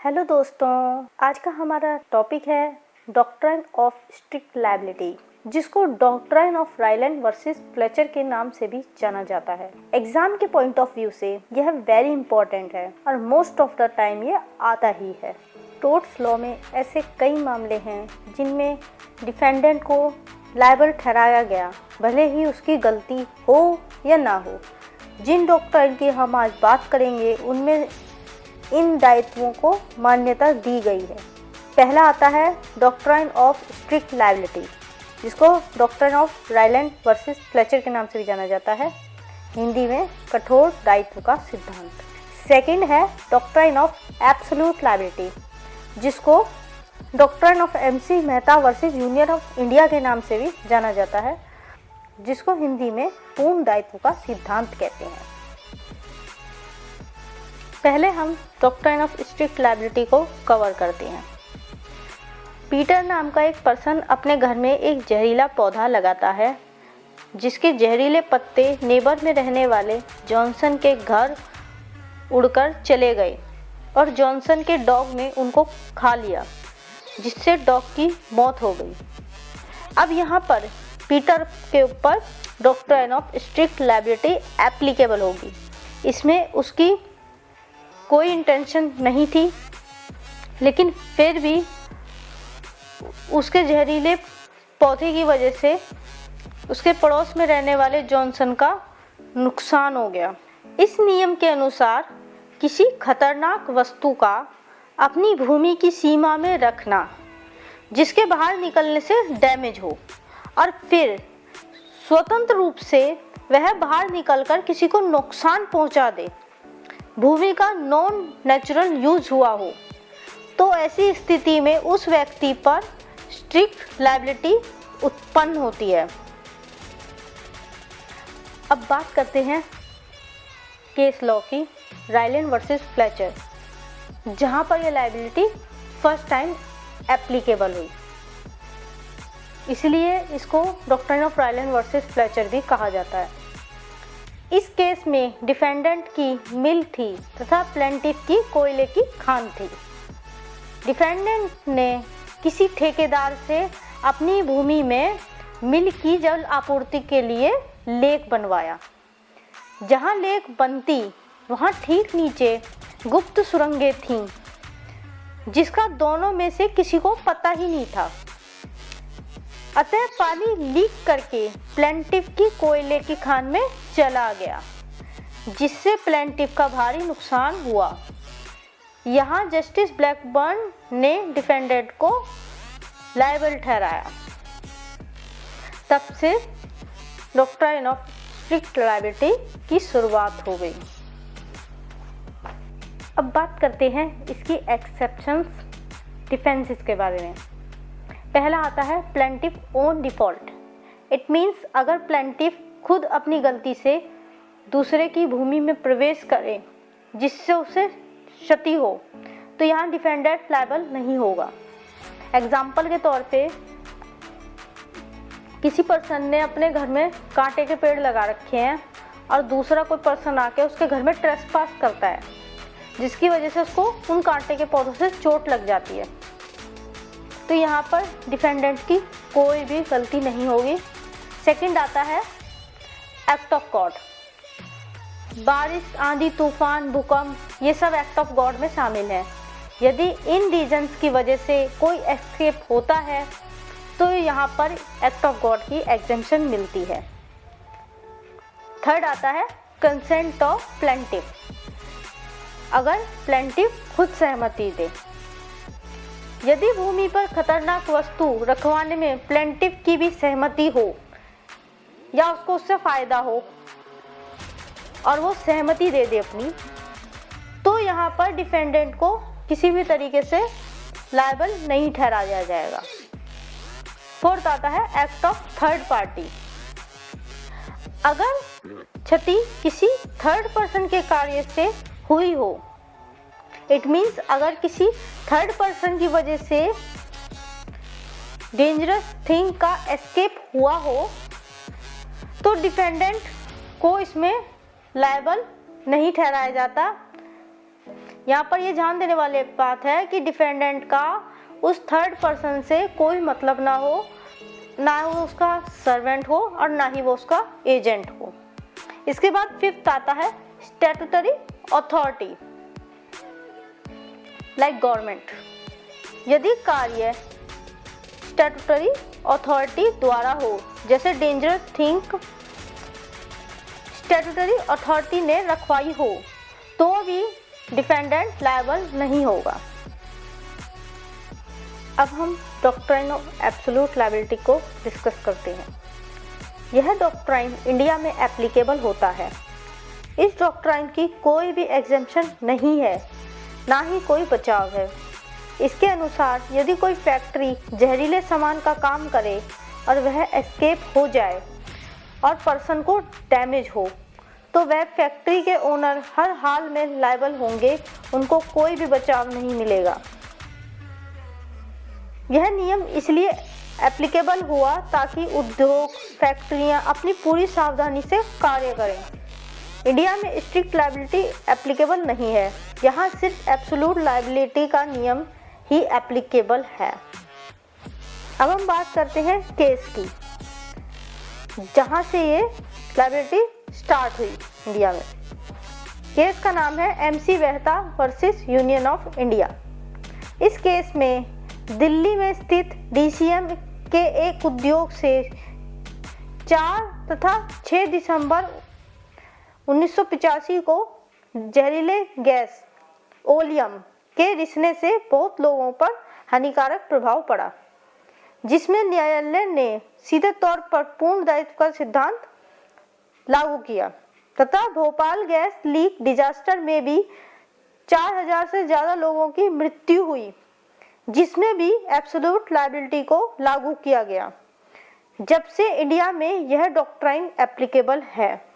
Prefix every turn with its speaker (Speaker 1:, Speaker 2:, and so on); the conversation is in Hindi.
Speaker 1: हेलो दोस्तों, आज का हमारा टॉपिक है डॉक्ट्राइन ऑफ स्ट्रिक्ट लायबिलिटी, जिसको doctrine of Ryland versus Fletcher के नाम से भी जाना जाता है। एग्जाम के पॉइंट ऑफ व्यू से यह वेरी इंपॉर्टेंट है और मोस्ट ऑफ द टाइम ये आता ही है। टोर्ट्स लॉ में ऐसे कई मामले हैं जिनमें डिफेंडेंट को लायबल ठहराया गया, भले ही उसकी गलती हो या ना हो। जिन डॉक्ट्राइन की हम आज बात करेंगे उनमें इन दायित्वों को मान्यता दी गई है। पहला आता है डॉक्ट्राइन ऑफ स्ट्रिक्ट लायबिलिटी, जिसको doctrine of Ryland versus Fletcher के नाम से भी जाना जाता है, हिंदी में कठोर दायित्व का सिद्धांत। सेकंड है डॉक्ट्राइन ऑफ एब्सोल्यूट लायबिलिटी, जिसको doctrine of MC Mehta versus union of India के नाम से भी जाना जाता है, जिसको हिंदी में पूर्ण दायित्व का सिद्धांत कहते हैं। पहले हम डॉक्ट्राइन ऑफ स्ट्रिक्ट लायबिलिटी को कवर करते हैं। पीटर नाम का एक पर्सन अपने घर में एक जहरीला पौधा लगाता है, जिसके जहरीले पत्ते नेबर में रहने वाले जॉनसन के घर उड़कर चले गए और जॉनसन के डॉग ने उनको खा लिया, जिससे डॉग की मौत हो गई। अब यहाँ पर पीटर के ऊपर doctrine of strict liability applicable होगी। इसमें उसकी कोई इंटेंशन नहीं थी, लेकिन फिर भी उसके जहरीले पौधे की वजह से उसके पड़ोस में रहने वाले जॉनसन का नुकसान हो गया। इस नियम के अनुसार किसी खतरनाक वस्तु का अपनी भूमि की सीमा में रखना, जिसके बाहर निकलने से डैमेज हो, और फिर स्वतंत्र रूप से वह बाहर निकलकर किसी को नुकसान पहुंचा दे, भूमि का नॉन नेचुरल यूज हुआ हो, तो ऐसी स्थिति में उस व्यक्ति पर स्ट्रिक्ट लायबिलिटी उत्पन्न होती है। अब बात करते हैं केस लॉ की, रायलैंड वर्सेस फ्लेचर, जहां पर यह लायबिलिटी फर्स्ट टाइम एप्लीकेबल हुई। इसलिए इसको doctrine of Ryland versus Fletcher भी कहा जाता है। इस केस में डिफेंडेंट की मिल थी तथा प्लेंटिफ की कोयले की खान थी। डिफेंडेंट ने किसी ठेकेदार से अपनी भूमि में मिल की जल आपूर्ति के लिए लेक बनवाया। जहां लेक बनती वहां ठीक नीचे गुप्त सुरंगें थीं, जिसका दोनों में से किसी को पता ही नहीं था। अतः पानी लीक करके प्लेंटिफ की कोयले की खान में चला गया, जिससे प्लेंटिफ का भारी नुकसान हुआ। यहाँ जस्टिस ब्लैकबर्न ने डिफेंडेंट को लायबल ठहराया। तब से डॉक्ट्राइन ऑफ स्ट्रिक्ट लायबिलिटी की शुरुआत हो गई। अब बात करते हैं इसकी एक्सेप्शंस, डिफेंसेस के बारे में। पहला आता है plaintiff on default. It means अगर प्लेंटिफ खुद अपनी गलती से दूसरे की भूमि में प्रवेश करे जिससे उसे क्षति हो, तो यहाँ डिफेंडेंट लायबल नहीं होगा। एग्जाम्पल के तौर पे किसी पर्सन ने अपने घर में कांटे के पेड़ लगा रखे हैं और दूसरा कोई पर्सन आके उसके घर में ट्रेसपास करता है, जिसकी वजह से उसको उन कांटे के पौधों से चोट लग जाती है, तो यहाँ पर डिफेंडेंट की कोई भी गलती नहीं होगी। सेकंड आता है एक्ट ऑफ गॉड। बारिश, आंधी, तूफान, भूकंप, ये सब एक्ट ऑफ गॉड में शामिल है। यदि इन रीजन्स की वजह से कोई एस्केप होता है तो यहाँ पर एक्ट ऑफ गॉड की एग्जेम्पशन मिलती है। थर्ड आता है कंसेंट ऑफ प्लेंटिफ। अगर प्लेंटिफ खुद सहमति दे। यदि भूमि पर खतरनाक वस्तु रखवाने में प्लेंटिफ की भी सहमति हो या उसको उससे फायदा हो और वो सहमति दे दे अपनी, तो यहाँ पर डिफेंडेंट को किसी भी तरीके से लायबल नहीं ठहराया जाएगा। फोर्थ आता है एक्ट ऑफ थर्ड पार्टी। अगर क्षति किसी थर्ड पर्सन के कार्य से हुई हो, इट मीन्स अगर किसी थर्ड पर्सन की वजह से डेंजरस थिंग का एस्केप हुआ हो, तो डिफेंडेंट को इसमें लायबल नहीं ठहराया जाता। यहाँ पर ये ध्यान देने वाली बात है कि डिफेंडेंट का उस थर्ड पर्सन से कोई मतलब ना हो, ना वो उसका सर्वेंट हो और ना ही वो उसका एजेंट हो। इसके बाद फिफ्थ आता है स्टैट्यूटरी अथॉरिटी लाइक गवर्नमेंट। यदि कार्य स्टैट्यूटरी अथॉरिटी द्वारा हो, जैसे डेंजरस थिंग स्टैट्यूटरी अथॉरिटी ने रखवाई हो, तो भी डिफेंडेंट लायबल नहीं होगा। अब हम डॉक्ट्राइन ऑफ एब्सोल्यूट लायबिलिटी को डिस्कस करते हैं। यह डॉक्ट्राइन इंडिया में एप्लीकेबल होता है। इस डॉक्ट्राइन की कोई भी एग्जेम्पशन नहीं है, ना ही कोई बचाव है। इसके अनुसार यदि कोई फैक्ट्री जहरीले सामान का काम करे और वह एस्केप हो जाए और पर्सन को डैमेज हो, तो वह फैक्ट्री के ओनर हर हाल में लायबल होंगे, उनको कोई भी बचाव नहीं मिलेगा। यह नियम इसलिए एप्लीकेबल हुआ ताकि उद्योग फैक्ट्रियां अपनी पूरी सावधानी से कार्य करें। इंडिया में स्ट्रिक्ट लायबिलिटी एप्लीकेबल नहीं है, यहाँ सिर्फ एब्सोल्यूट लायबिलिटी का नियम ही एप्लीकेबल है। अब हम बात करते हैं केस की, जहाँ से ये लायबिलिटी स्टार्ट हुई इंडिया में। केस का नाम है MC Mehta versus union of India. इस केस में दिल्ली में स्थित DCM के एक उद्योग से 4 तथा 6 दिसंबर 1985 को जहरीले गैस ओलियम के रिसने से बहुत लोगों पर हानिकारक प्रभाव पड़ा, जिसमें न्यायालय ने सीधे तौर पर पूर्ण दायित्व का सिद्धांत लागू किया तथा भोपाल गैस लीक डिजास्टर में भी 4000 से ज़्यादा लोगों की मृत्यु हुई, जिसमें भी एब्सोल्यूट लायबिलिटी को लागू किया गया। जब से इंडिया में यह डॉक्ट्राइन एप्लीकेबल है।